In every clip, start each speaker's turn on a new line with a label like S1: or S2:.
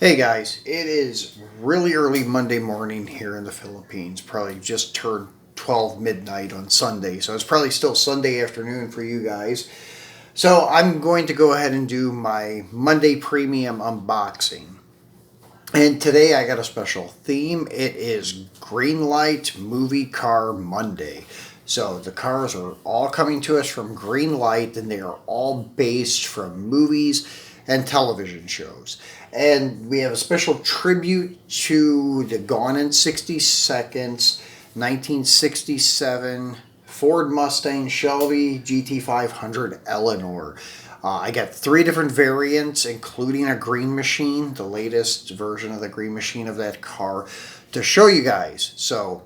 S1: Hey guys, it is really early Monday morning here in the Philippines. Probably just turned 12 midnight on Sunday, so it's probably still Sunday afternoon for you guys. So I'm going to go ahead and do my Monday Premium unboxing. And today I got a special theme. It is Greenlight Movie Car Monday. So the cars are all coming to us from Greenlight, and they are all based from movies and television shows. And we have a special tribute to the Gone in 60 Seconds 1967 Ford Mustang Shelby GT500 Eleanor. I got 3 different variants, including a green machine, the latest version of the green machine of that car, to show you guys. So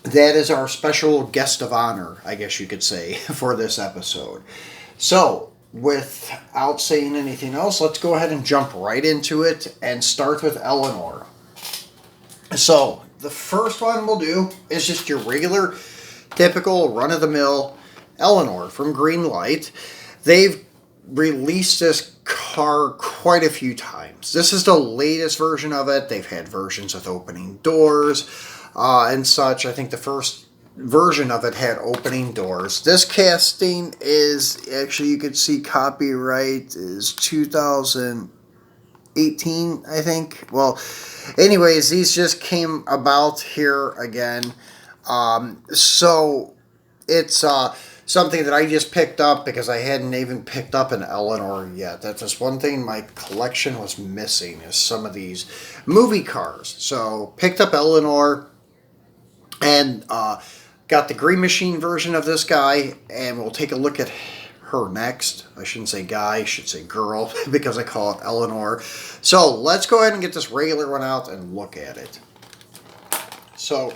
S1: that is our special guest of honor, I guess you could say, for this episode. So without saying anything else, let's go ahead and jump right into it and start with Eleanor. So the first one we'll do is just your regular, typical, run-of-the-mill Eleanor from Greenlight. They've released this car quite a few times. This is the latest version of it. They've had versions with opening doors and such. I think the first version of it had opening doors. This casting is actually, you could see copyright is 2018, I think. Well, anyways, these just came about here again. So it's something that I just picked up because I hadn't even picked up an Eleanor yet. That's just one thing my collection was missing, is some of these movie cars. So picked up Eleanor and got the green machine version of this guy, and we'll take a look at her next. I shouldn't say guy, I should say girl, because I call it Eleanor. So let's go ahead and get this regular one out and look at it. So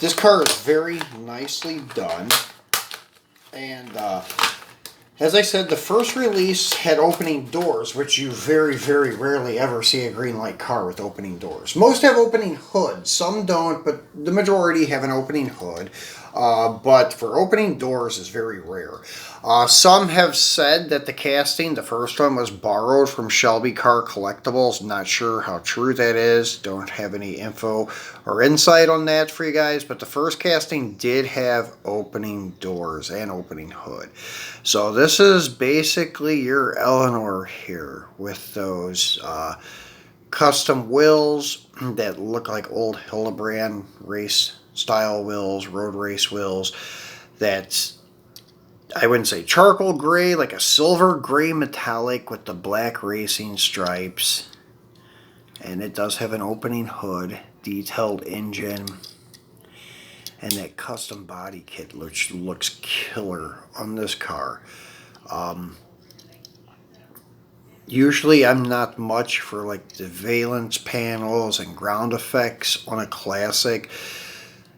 S1: this car is very nicely done. And as I said, the first release had opening doors, which you very, very rarely ever see a Greenlight car with opening doors. Most have opening hoods. Some don't, but the majority have an opening hood. But for opening doors is very rare. Some have said that the casting, the first one, was borrowed from Shelby Car Collectibles. Not sure how true that is. Don't have any info or insight on that for you guys. But the first casting did have opening doors and opening hood. So this is basically your Eleanor here with those custom wheels that look like old Hildebrand race style wheels, road race wheels. That's, I wouldn't say charcoal gray, like a silver gray metallic with the black racing stripes. And it does have an opening hood, detailed engine, and that custom body kit which looks killer on this car. Usually I'm not much for like the valence panels and ground effects on a classic,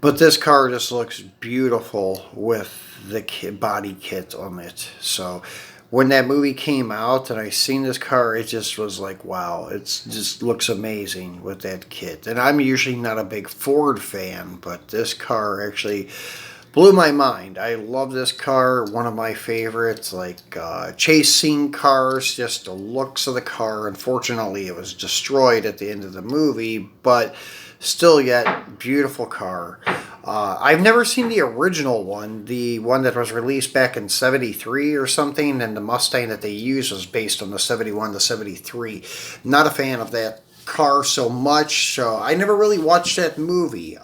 S1: but this car just looks beautiful with the body kit on it. So when that movie came out and I seen this car, it just was like, wow, it just looks amazing with that kit. And I'm usually not a big Ford fan, but this car actually blew my mind. I love this car. One of my favorites, like chase scene cars, just the looks of the car. Unfortunately, it was destroyed at the end of the movie, but still yet beautiful car. I've never seen the original one, the one that was released back in 73 or something, and the Mustang that they used was based on the 71 to 73. Not a fan of that car so much, so I never really watched that movie.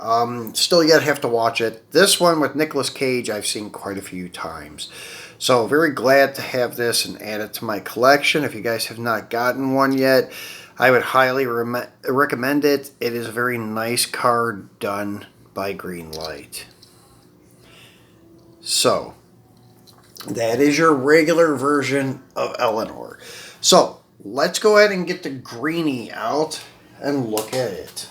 S1: Still yet have to watch it. This one with Nicolas Cage I've seen quite a few times. So very glad to have this and add it to my collection. If you guys have not gotten one yet, I would highly recommend it. It is a very nice car done by Greenlight. So that is your regular version of Eleanor. So let's go ahead and get the greenie out and look at it.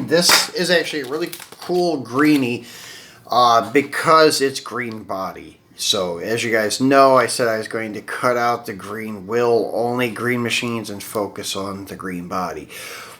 S1: This is actually a really cool greenie because it's green body. So as you guys know, I said I was going to cut out the green wheel, only green machines, and focus on the green body.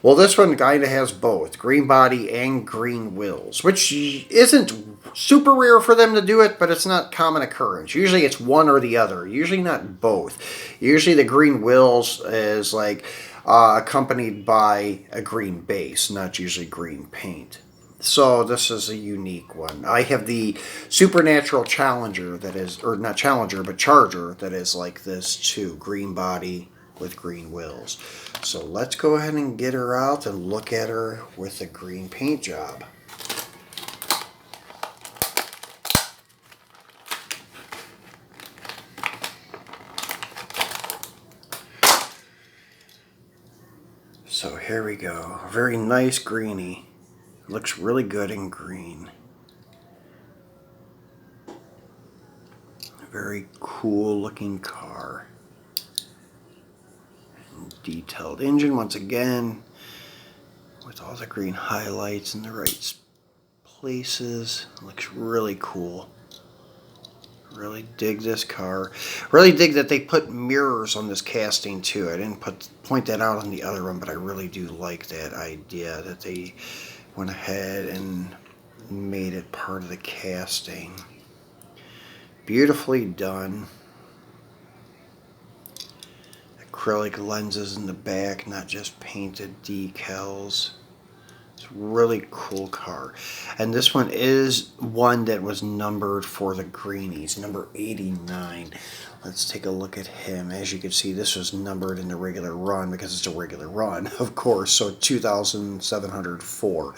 S1: Well, this one kind of has both green body and green wheels, which isn't super rare for them to do it, but it's not common occurrence. Usually it's one or the other, usually not both. Usually the green wheels is like accompanied by a green base, not usually green paint. So this is a unique one. I have the Supernatural Challenger that is, or not Challenger, but Charger that is like this too. Green body with green wheels. So let's go ahead and get her out and look at her with the green paint job. So here we go. A very nice greenie. Looks really good in green. A very cool looking car. And detailed engine once again, with all the green highlights in the right places. Looks really cool. Really dig this car. Really dig that they put mirrors on this casting too. I didn't point that out on the other one, but I really do like that idea that they went ahead and made it part of the casting. Beautifully done. Acrylic lenses in the back, not just painted decals. It's a really cool car. And this one is one that was numbered for the greenies, number 89. Let's take a look at him. As you can see, this was numbered in the regular run because it's a regular run, of course, so 2,704.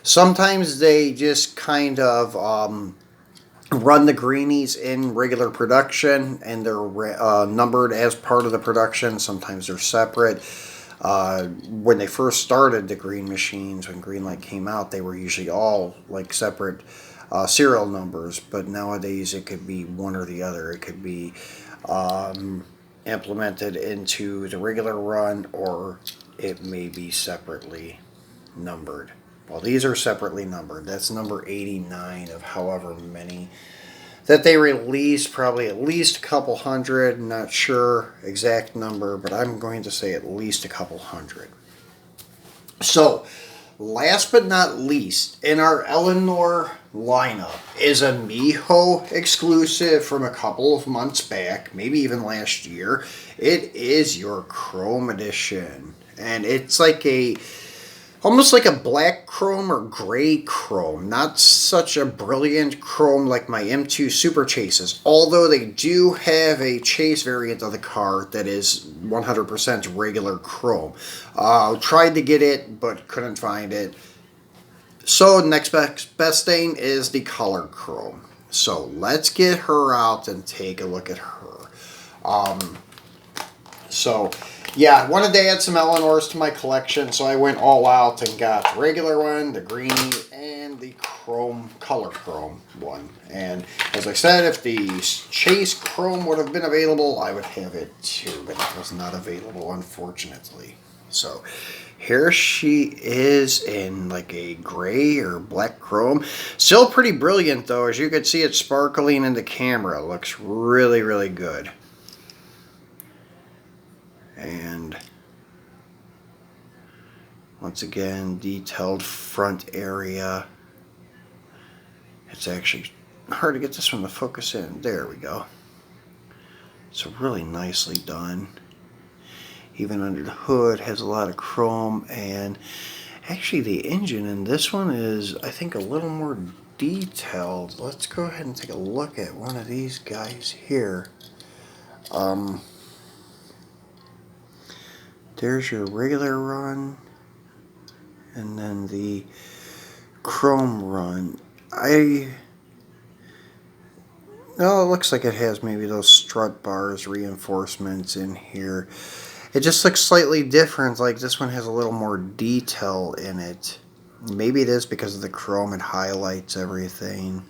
S1: Sometimes they just kind of run the greenies in regular production and they're numbered as part of the production. Sometimes they're separate. When they first started the green machines, when Greenlight came out, they were usually all like separate serial numbers, but nowadays it could be one or the other. It could be implemented into the regular run, or it may be separately numbered. Well, these are separately numbered. That's number 89 of however many that they released, probably at least a couple hundred. Not sure exact number, but I'm going to say at least a couple hundred. So, last but not least, in our Eleanor lineup is a Mijo exclusive from a couple of months back, maybe even last year. It is your Chrome edition, and it's like almost like a black chrome or gray chrome. Not such a brilliant chrome like my M2 Super Chases, although they do have a chase variant of the car that is 100% regular chrome. Tried to get it, but couldn't find it. So next best thing is the color chrome. So let's get her out and take a look at her. Yeah, I wanted to add some Eleanors to my collection, so I went all out and got the regular one, the greenie, and the chrome, color chrome one. And as I said, if the chase chrome would have been available, I would have it too, but it was not available, unfortunately. So here she is in like a gray or black chrome. Still pretty brilliant though. As you can see, it's sparkling in the camera. It looks really, really good. And once again, detailed front area. It's actually hard to get this one to focus in. There we go. So really nicely done. Even under the hood has a lot of chrome, and actually the engine in this one is, I think, a little more detailed. Let's go ahead and take a look at one of these guys here. There's your regular run, and then the chrome run. Well, it looks like it has maybe those strut bars reinforcements in here. It just looks slightly different, like this one has a little more detail in it. Maybe it is because of the chrome, it highlights everything.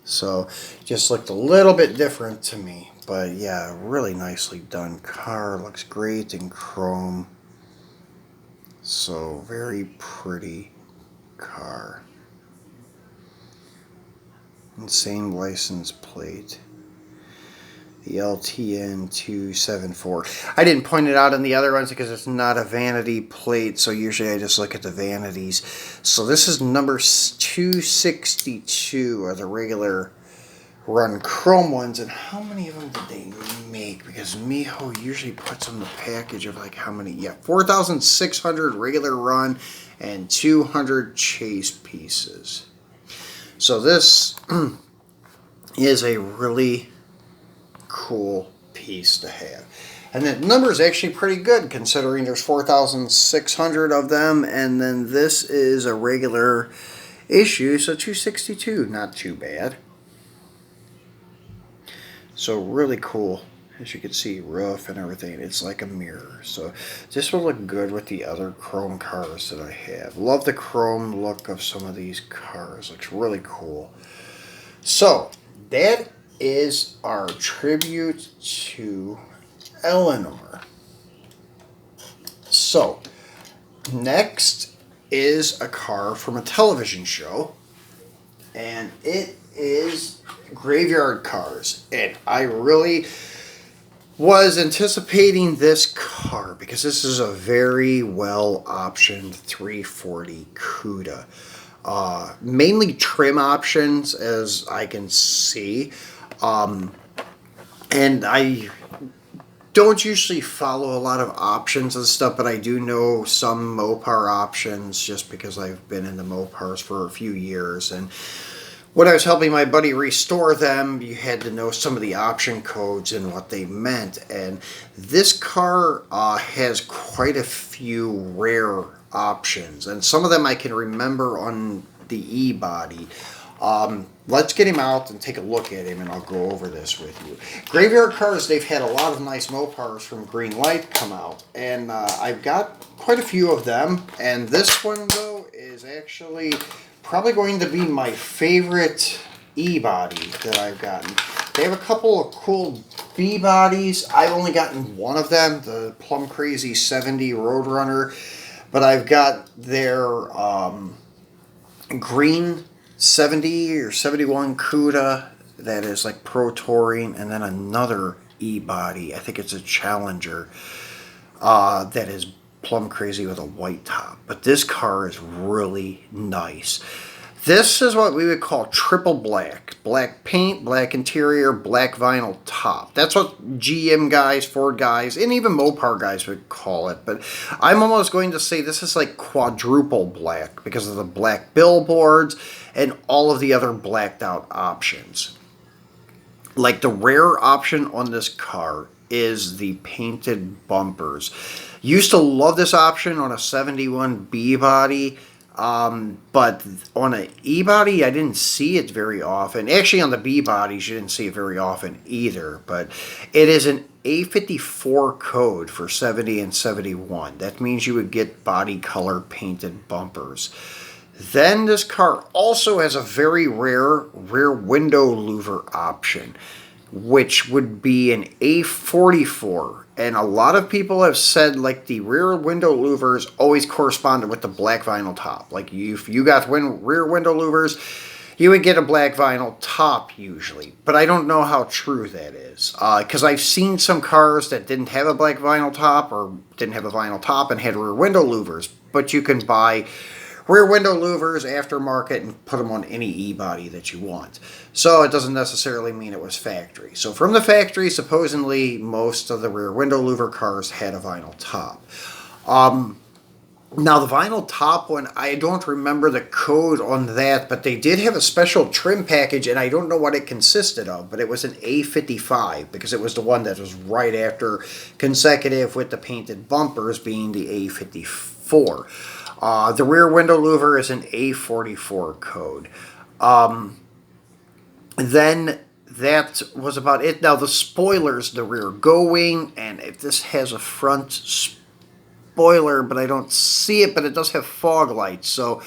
S1: So, it just looked a little bit different to me. But yeah, really nicely done car. Looks great in chrome. So, very pretty car. And same license plate. The LTN 274. I didn't point it out in the other ones because it's not a vanity plate, so usually I just look at the vanities. So this is number 262 of the regular run chrome ones. And how many of them did they make? Because Mijo usually puts on the package of like how many? Yeah, 4,600 regular run and 200 chase pieces. So this is a really cool piece to have. And the number is actually pretty good considering there's 4,600 of them, and then this is a regular issue, so 262, not too bad. So really cool. As you can see, roof and everything, it's like a mirror. So this will look good with the other chrome cars that I have. Love the chrome look of some of these cars. Looks really cool. So that is our tribute to Eleanor. So next is a car from a television show, and it is Graveyard Carz. And I really was anticipating this car because this is a very well optioned 340 Cuda. Mainly trim options, as I can see. And I don't usually follow a lot of options and stuff, but I do know some Mopar options just because I've been in the Mopars for a few years. And when I was helping my buddy restore them, you had to know some of the option codes and what they meant. And this car has quite a few rare options, and some of them I can remember on the E-body. Let's get him out and take a look at him, and I'll go over this with you. Graveyard Carz, they've had a lot of nice Mopars from Greenlight come out, and I've got quite a few of them. And this one, though, is actually probably going to be my favorite E-body that I've gotten. They have a couple of cool B-bodies. I've only gotten one of them, the Plum Crazy 70 Roadrunner, but I've got their green 70 or 71 Cuda that is like Pro Touring, and then another E-body, I think it's a Challenger, that is plum crazy with a white top. But this car is really nice. This is what we would call triple black. Black paint, black interior, black vinyl top. That's what GM guys, Ford guys, and even Mopar guys would call it. But I'm almost going to say this is like quadruple black because of the black billboards and all of the other blacked out options. Like the rare option on this car is the painted bumpers. Used to love this option on a 71 B body, but on an E body I didn't see it very often. Actually on the B bodies you didn't see it very often either, but it is an A54 code for 70 and 71. That means you would get body color painted bumpers. Then this car also has a very rare rear window louver option, which would be an A44. And a lot of people have said like the rear window louvers always corresponded with the black vinyl top. Like if you got rear window louvers, you would get a black vinyl top usually. But I don't know how true that is. Because I've seen some cars that didn't have a black vinyl top or didn't have a vinyl top and had rear window louvers. But you can buy rear window louvers aftermarket and put them on any E-body that you want. So it doesn't necessarily mean it was factory. So from the factory, supposedly most of the rear window louver cars had a vinyl top. Now the vinyl top one, I don't remember the code on that, but they did have a special trim package, and I don't know what it consisted of, but it was an A55 because it was the one that was right after consecutive with the painted bumpers being the A54. The rear window louver is an A44 code. Then that was about it. Now the spoilers, the rear going, and if this has a front spoiler, but I don't see it, but it does have fog lights. So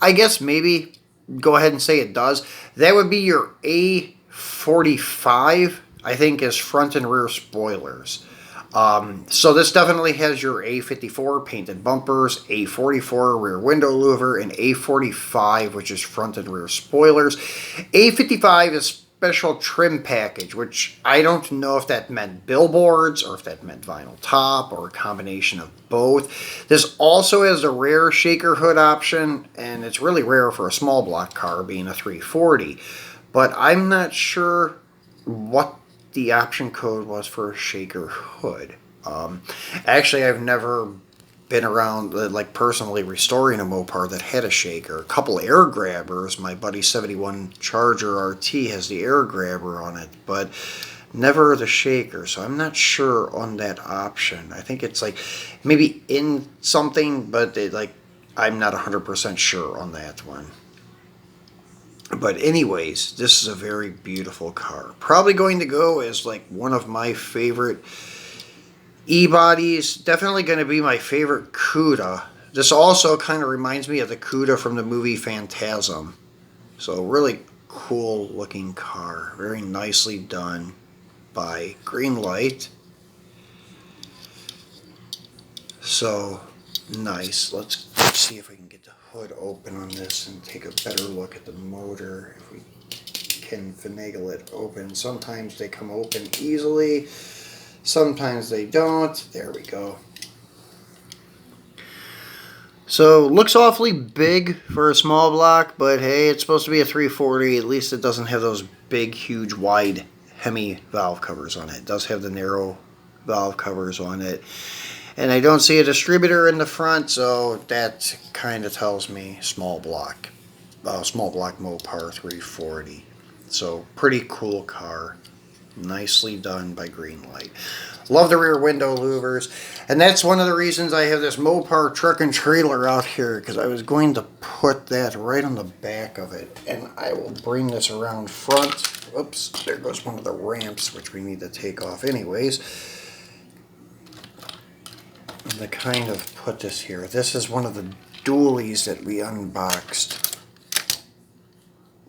S1: I guess maybe go ahead and say it does. That would be your A45, I think, is front and rear spoilers. So this definitely has your A54 painted bumpers, A44 rear window louver, and A45, which is front and rear spoilers. A55 is special trim package, which I don't know if that meant billboards or if that meant vinyl top or a combination of both. This also has a rare shaker hood option, and it's really rare for a small block car being a 340. but I'm not sure what the option code was for a shaker hood. Actually, I've never been around like personally restoring a Mopar that had a shaker. A couple air grabbers. My buddy 71 Charger RT has the air grabber on it, but never the shaker. So I'm not sure on that option. I think it's like maybe in something, but I'm not 100% sure on that one. But anyways, this is a very beautiful car. Probably going to go as like one of my favorite E-bodies. Definitely going to be my favorite Cuda. This also kind of reminds me of the Cuda from the movie Phantasm. So really cool looking car. Very nicely done by Greenlight. So nice. Let's see if we can get the hood open on this and take a better look at the motor. If we can finagle it open. Sometimes they come open easily. Sometimes they don't. There we go. So, looks awfully big for a small block, but hey, it's supposed to be a 340. At least it doesn't have those big, huge, wide Hemi valve covers on it. It does have the narrow valve covers on it. And I don't see a distributor in the front, so that kind of tells me small block. Small block Mopar 340. So, pretty cool car. Nicely done by Greenlight. Love the rear window louvers. And that's one of the reasons I have this Mopar truck and trailer out here, because I was going to put that right on the back of it. And I will bring this around front. Oops, there goes one of the ramps, which we need to take off anyways. And to kind of put this here. This is one of the dualies that we unboxed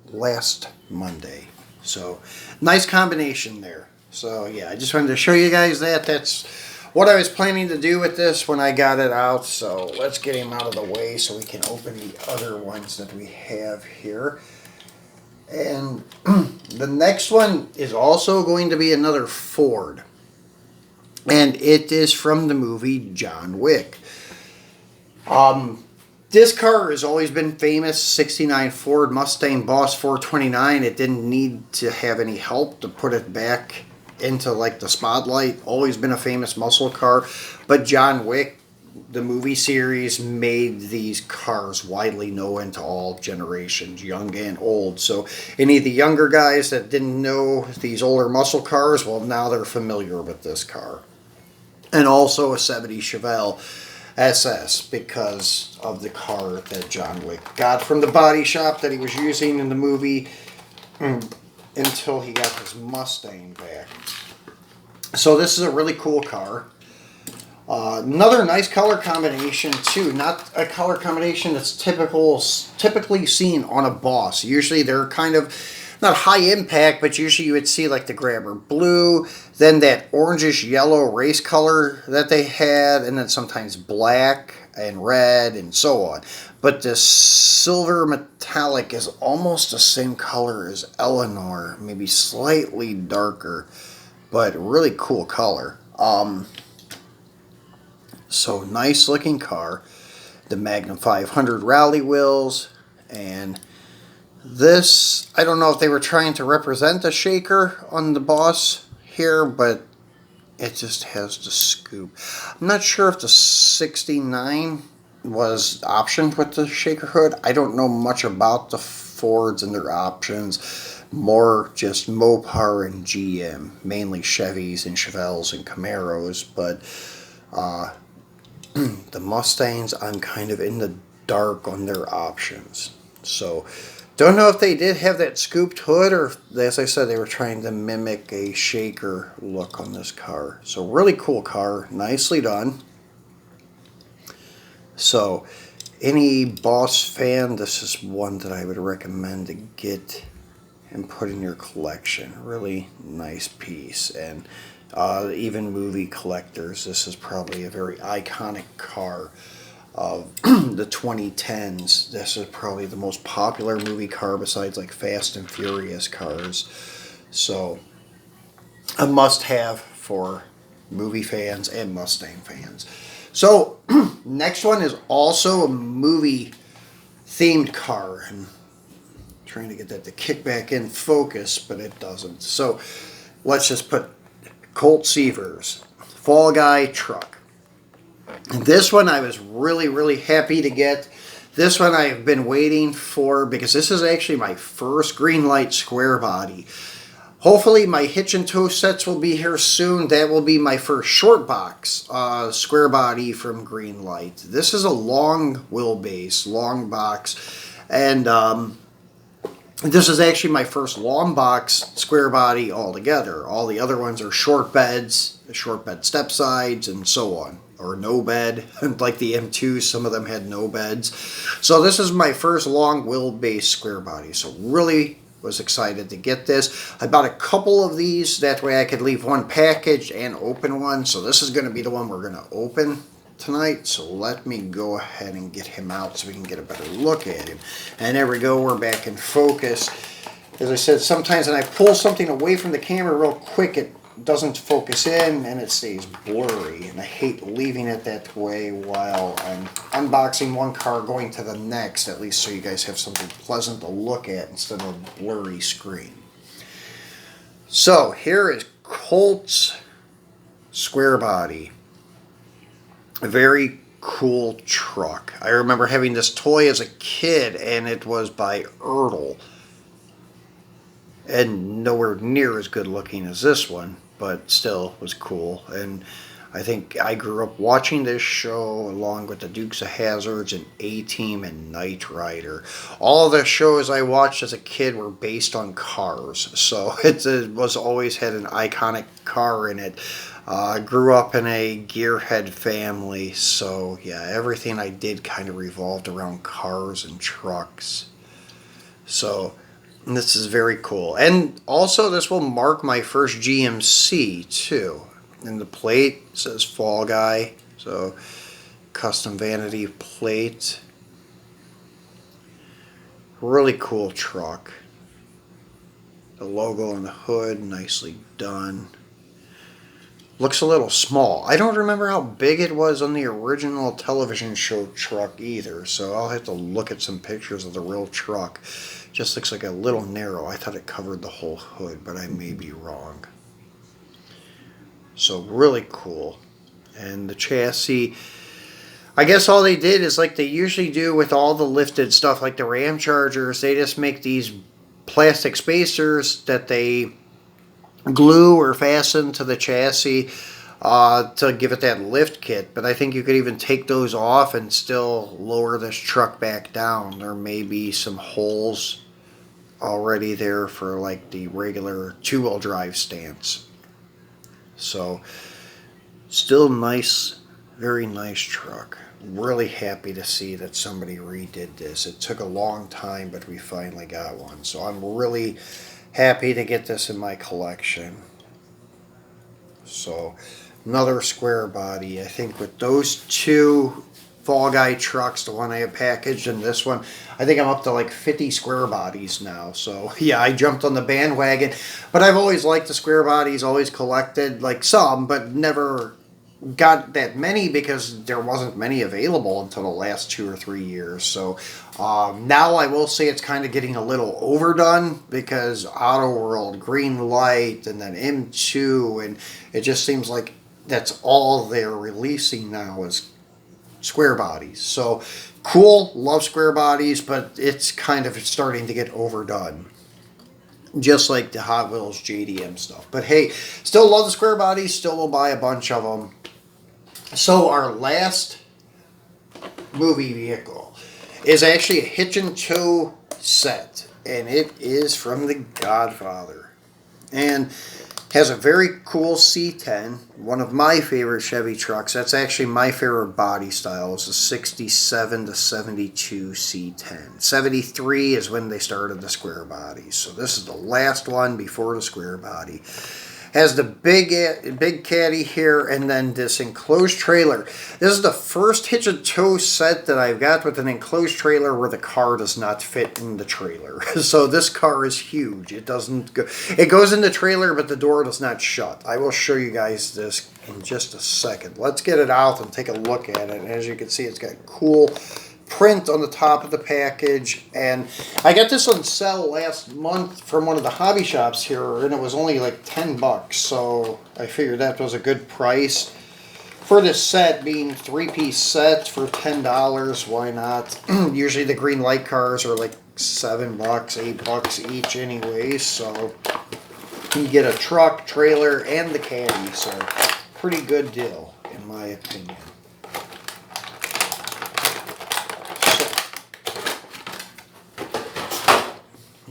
S1: last Monday. So, nice combination there. So, yeah, I just wanted to show you guys that. That's what I was planning to do with this when I got it out. So, let's get him out of the way so we can open the other ones that we have here. And the next one is also going to be another Ford. And it is from the movie John Wick. This car has always been famous, 69 Ford Mustang Boss 429. It didn't need to have any help to put it back into like the spotlight. Always been a famous muscle car. But John Wick, the movie series, made these cars widely known to all generations, young and old. So any of the younger guys that didn't know these older muscle cars, well, now they're familiar with this car. And also a 70 Chevelle SS because of the car that John Wick got from the body shop that he was using in the movie until he got his Mustang back. So this is a really cool car. Another nice color combination too. Not a color combination that's typically seen on a Boss. Usually they're kind of not high impact, but usually you would see like the grabber blue, then that orangish yellow race color that they had, and then sometimes black and red and so on. But the silver metallic is almost the same color as Eleanor, maybe slightly darker, but really cool color. So nice looking car. The Magnum 500 rally wheels, and this, I don't know if they were trying to represent a shaker on the Boss here, but it just has the scoop. I'm not sure if the 69 was optioned with the shaker hood. I don't know much about the Fords and their options. More just Mopar and GM, mainly Chevys and Chevelles and Camaros, but the Mustangs, I'm kind of in the dark on their options. So, don't know if they did have that scooped hood or, as I said, they were trying to mimic a shaker look on this car. So, really cool car. Nicely done. So, any Boss fan, this is one that I would recommend to get and put in your collection. Really nice piece. And even movie collectors, this is probably a very iconic car of the 2010s. This is probably the most popular movie car besides like Fast and Furious cars. So a must-have for movie fans and Mustang fans. So next one is also a movie themed car, and Trying to get that to kick back in focus, but it doesn't. So let's just put Colt Seavers, Fall Guy truck. And this one I was really happy to get. This one I've been waiting for because this is actually my first Greenlight square body. Hopefully my hitch and tow sets will be here soon. That will be my first short box square body from Greenlight. This is a long wheelbase, long box, and this is actually my first long box square body altogether. All the other ones are short beds, short bed step sides, and so on. Or no bed, like the M2, some of them had no beds. So this is my first long wheelbase square body. So really was excited to get this. I bought a couple of these. That way I could leave one packaged and open one. So this is going to be the one we're going to open tonight. So let me go ahead and get him out so we can get a better look at him. And there we go, we're back in focus. As I said, sometimes when I pull something away from the camera real quick, it doesn't focus in and it stays blurry. And I hate leaving it that way while I'm unboxing one car going to the next, at least so you guys have something pleasant to look at instead of a blurry screen. So here is Colt's square body. A very cool truck. I remember having this toy as a kid, and it was by Ertl. And nowhere near as good looking as this one, but still was cool. And I think I grew up watching this show along with the Dukes of Hazzards and A-Team and Knight Rider. All of the shows I watched as a kid were based on cars, so it was always had an iconic car in it. I grew up in a gearhead family, so yeah, everything I did kind of revolved around cars and trucks. So this is very cool. And also this will mark my first GMC too. And the plate says Fall Guy, so custom vanity plate. Really cool truck. The logo on the hood, nicely done. Looks a little small. I don't remember how big it was on the original television show truck either, so I'll have to look at some pictures of the real truck. Just looks like a little narrow. I thought it covered the whole hood, but I may be wrong. So really cool. And the chassis, I guess all they did is like they usually do with all the lifted stuff like the Ram Chargers, they just make these plastic spacers that they glue or fasten to the chassis to give it that lift kit. But I think you could even take those off and still lower this truck back down. There may be some holes already there for like the regular two-wheel drive stance. So still nice, very nice truck. Really happy to see that somebody redid this. It took a long time, but we finally got one. So I'm really happy to get this in my collection. So another square body. I think with those two Fall Guy trucks, the one I have packaged and this one, I think I'm up to like 50 square bodies now. So yeah, I jumped on the bandwagon. But I've always liked the square bodies, always collected like some, but never got that many because there wasn't many available until the last 2 or 3 years. So now I will say it's kind of getting a little overdone because Auto World, Greenlight, and then M2, and it just seems like that's all they're releasing now is square bodies. So cool, love square bodies, but it's kind of starting to get overdone. Just like the Hot Wheels JDM stuff. But hey, still love the square bodies, still will buy a bunch of them. So our last movie vehicle is actually a hitch and tow set, and it is from the Godfather, and has a very cool C10, one of my favorite Chevy trucks. That's actually my favorite body style. It's a 67 to 72 C10. 73 is when they started the square bodies, so this is the last one before the square body. Has the big caddy here, and then this enclosed trailer. This is the first hitch and tow set that I've got with an enclosed trailer where the car does not fit in the trailer. So this car is huge. It doesn't go. It goes in the trailer, but the door does not shut. I will show you guys this in just a second. Let's get it out and take a look at it. And as you can see, it's got cool print on the top of the package. And I got this on sale last month from one of the hobby shops here, and it was only like 10 bucks. So I figured that was a good price for this set, being 3-piece set for $10. Why not? Usually the Greenlight cars are like 7 bucks, 8 bucks each anyways. So you get a truck, trailer, and the caddy. So pretty good deal in my opinion.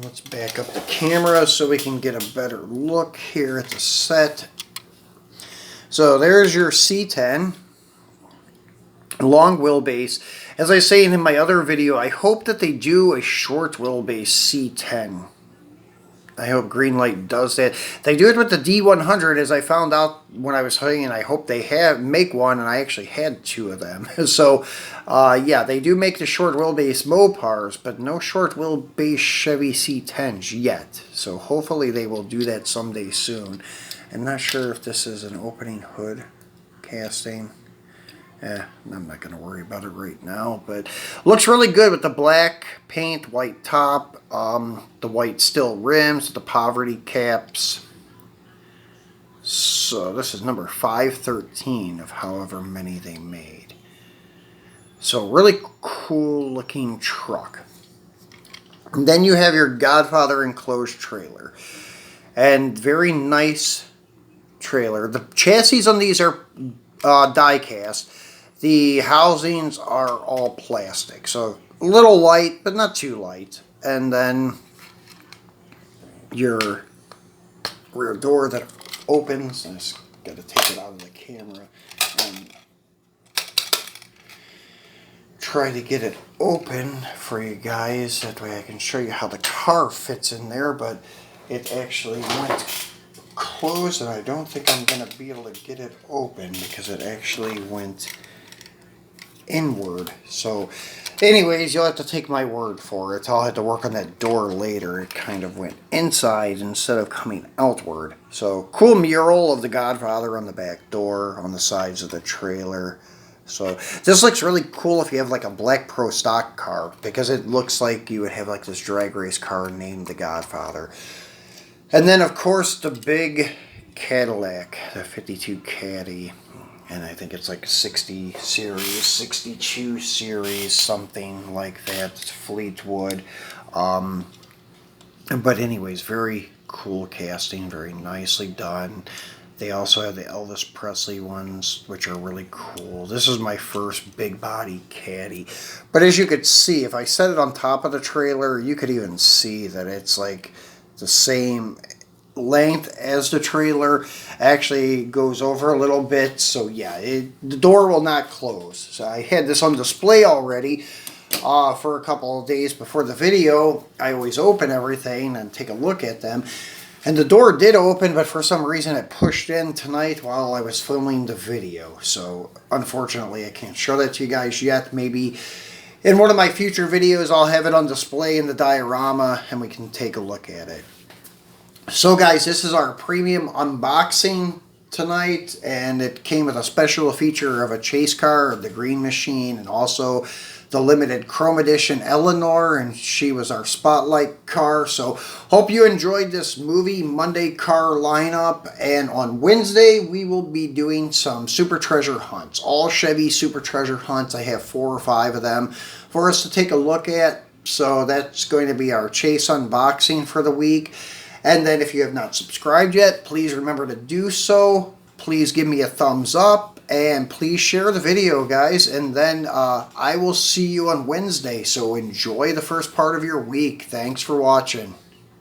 S1: Let's back up the camera so we can get a better look here at the set. So there's your C10, long wheelbase. As I say in my other video, I hope that they do a short wheelbase C10. I hope Greenlight does that. They do it with the D100, as I found out when I was hunting, I hope they make one, and I actually had 2 of them. So, yeah, they do make the short wheelbase Mopars, but no short wheelbase Chevy C10s yet. So hopefully they will do that someday soon. I'm not sure if this is an opening hood casting. I'm not going to worry about it right now, but looks really good with the black paint, white top, the white steel rims, the poverty caps. So this is number 513 of however many they made. So really cool looking truck. And then you have your Godfather enclosed trailer. And very nice trailer. The chassis on these are die cast. The housings are all plastic, so a little light, but not too light. And then your rear door that opens. I just got to take it out of the camera and try to get it open for you guys. That way I can show you how the car fits in there, but it actually went closed, and I don't think I'm going to be able to get it open because it actually went inward. So anyways, you'll have to take my word for it. I'll have to work on that door later. It kind of went inside instead of coming outward. So cool mural of the Godfather on the back door, on the sides of the trailer. So this looks really cool if you have like a black pro stock car, because it looks like you would have like this drag race car named the Godfather. And then of course the big Cadillac, the 52 Caddy. And I think it's like 60 series, 62 series, something like that. It's Fleetwood. But anyways, very cool casting, very nicely done. They also have the Elvis Presley ones, which are really cool. This is my first big body Caddy. But as you could see, if I set it on top of the trailer, you could even see that it's like the same length as the trailer. Actually goes over a little bit, so yeah, the door will not close. So I had this on display already for a couple of days before the video. I always open everything and take a look at them, and the door did open, but for some reason it pushed in tonight while I was filming the video. So unfortunately I can't show that to you guys yet. Maybe in one of my future videos I'll have it on display in the diorama and we can take a look at it. So guys, this is our premium unboxing tonight, and it came with a special feature of a chase car of the Green Machine, and also the limited chrome edition Eleanor, and she was our spotlight car. So hope you enjoyed this movie Monday car lineup, and on Wednesday we will be doing some super treasure hunts, all Chevy super treasure hunts. I have 4 or 5 of them for us to take a look at. So that's going to be our chase unboxing for the week. And then if you have not subscribed yet, please remember to do so. Please give me a thumbs up, and please share the video, guys. And then I will see you on Wednesday. So enjoy the first part of your week. Thanks for watching.